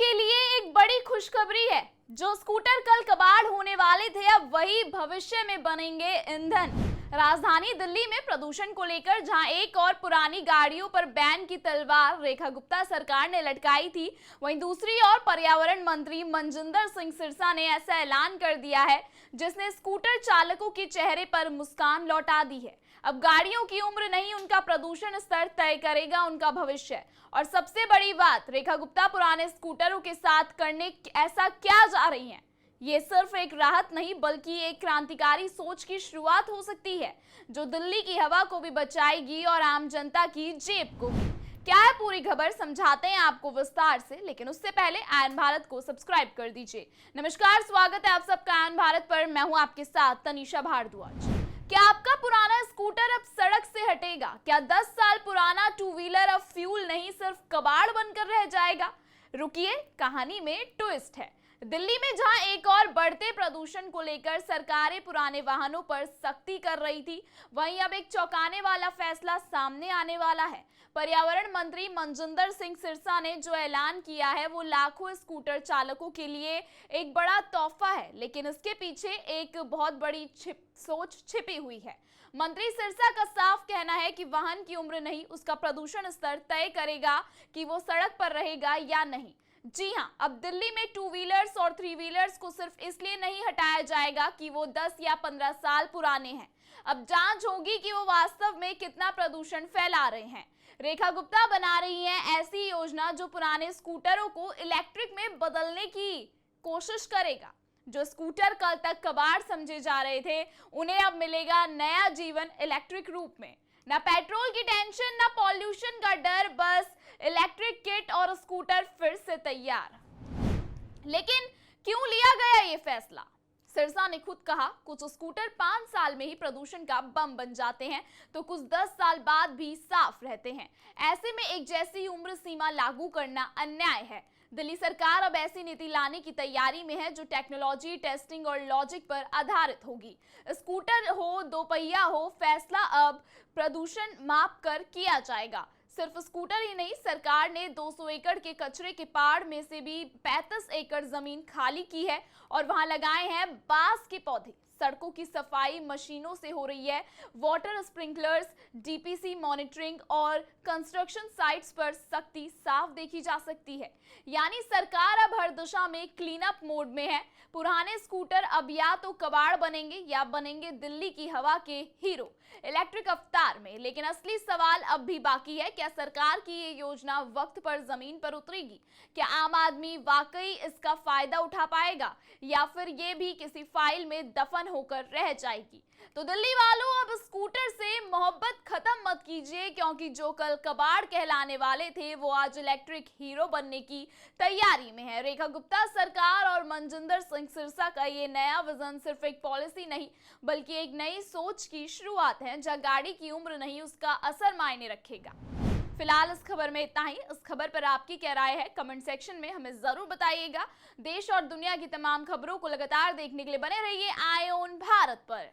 के लिए एक बड़ी खुशखबरी है। जो स्कूटर कल कबाड़ होने वाले थे, अब वही भविष्य में बनेंगे ईंधन। राजधानी दिल्ली में प्रदूषण को लेकर जहां एक और पुरानी गाड़ियों पर बैन की तलवार रेखा गुप्ता सरकार ने लटकाई थी, वहीं दूसरी ओर पर्यावरण मंत्री मनजिंदर सिंह सिरसा ने ऐसा ऐलान कर दिया है जिसने स्कूटर चालकों के चेहरे पर मुस्कान लौटा दी है। अब गाड़ियों की उम्र नहीं, उनका प्रदूषण स्तर तय करेगा उनका भविष्य। और सबसे बड़ी बात, रेखा गुप्ता पुराने स्कूटरों के साथ करने ऐसा क्या जा रही हैं? ये सिर्फ एक राहत नहीं बल्कि एक क्रांतिकारी सोच की शुरुआत हो सकती है, जो दिल्ली की हवा को भी बचाएगी और आम जनता की जेब को भी। क्या है पूरी खबर, समझाते हैं आपको विस्तार से, लेकिन उससे पहले आयन भारत को सब्सक्राइब कर दीजिए। नमस्कार, स्वागत है आप सबका आयन भारत पर। मैं हूं आपके साथ तनीषा भारद्वाज। क्या आपका पुराना स्कूटर अब सड़क से हटेगा? क्या 10 साल पुराना टू व्हीलर अब फ्यूल नहीं सिर्फ कबाड़ बनकर रह जाएगा? रुकिए, कहानी में ट्विस्ट है। दिल्ली में जहां एक और बढ़ते प्रदूषण को लेकर सरकारें पुराने वाहनों पर सख्ती कर रही थी, वहीं अब एक चौंकाने वाला फैसला सामने आने वाला है। पर्यावरण मंत्री मनजिंदर सिंह सिरसा ने जो ऐलान किया है वो लाखों स्कूटर चालकों के लिए एक बड़ा तोहफा है, लेकिन इसके पीछे एक बहुत बड़ी सोच छिपी हुई है। मंत्री सिरसा का साफ कहना है कि वाहन की उम्र नहीं, उसका प्रदूषण स्तर तय करेगा कि वो सड़क पर रहेगा या नहीं। जी हां, अब दिल्ली में टू व्हीलर्स और थ्री व्हीलर्स को सिर्फ इसलिए नहीं हटाया जाएगा कि वो 10 या 15 साल पुराने हैं। अब जांच होगी कि वो वास्तव में कितना प्रदूषण फैला रहे हैं। रेखा गुप्ता बना रही हैं ऐसी योजना जो पुराने स्कूटरों को इलेक्ट्रिक में बदलने की कोशिश करेगा। जो स्कूटर कल तक कबाड़ समझे जा रहे थे, उन्हें अब मिलेगा नया जीवन इलेक्ट्रिक रूप में। ना पेट्रोल की टेंशन, ना पॉल्यूशन का डर, बस इलेक्ट्रिक किट और स्कूटर फिर से तैयार। लेकिन क्यों लिया गया ये फैसला? सिरसा ने खुद कहा, कुछ स्कूटर 5 साल में ही प्रदूषण का बम बन जाते हैं, तो कुछ 10 साल बाद भी साफ रहते हैं। ऐसे में एक जैसी उम्र सीमा लागू करना अन्याय है। दिल्ली सरकार अब ऐसी नीति लाने की तैयारी में है जो टेक्नोलॉजी, टेस्टिंग और लॉजिक पर आधारित होगी। स्कूटर हो, दोपहिया हो, फैसला अब प्रदूषण माप कर किया जाएगा। सिर्फ स्कूटर ही नहीं, सरकार ने 200 एकड़ के कचरे के पहाड़ में से भी 35 एकड़ जमीन खाली की है और वहां लगाए हैं बांस के पौधे। सड़कों की सफाई मशीनों से हो रही है। वाटर स्प्रिंकलर्स, डीपीसी मॉनिटरिंग और कंस्ट्रक्शन साइट्स पर सख्ती साफ देखी जा सकती है। यानी सरकार अब हर दिशा में क्लीन अप मोड में है। पुराने स्कूटर अब या तो कबाड़ बनेंगे या बनेंगे दिल्ली की हवा के हीरो इलेक्ट्रिक अवतार में। लेकिन असली सवाल अब भी बाकी है, क्या सरकार की ये योजना वक्त पर जमीन पर उतरेगी? क्या आम आदमी वाकई इसका फायदा उठा पाएगा या फिर ये भी किसी फाइल में दफन होकर रह जाएगी? तो दिल्ली वालों, अब स्कूटर से मोहब्बत खत्म मत कीजिए, क्योंकि जो कल कबाड़ कहलाने वाले थे वो आज इलेक्ट्रिक हीरो बनने की तैयारी में है। रेखा गुप्ता सरकार और मनजिंदर सिंह सिरसा का ये नया विजन सिर्फ एक पॉलिसी नहीं बल्कि एक नई सोच की शुरुआत है, जहां गाड़ी की उम्र नहीं, उसका असर मायने रखेगा। फिलहाल इस खबर में इतना ही। इस खबर पर आपकी क्या राय है, कमेंट सेक्शन में हमें जरूर बताइएगा। देश और दुनिया की तमाम खबरों को लगातार देखने के लिए बने रहिए आयन भारत पर।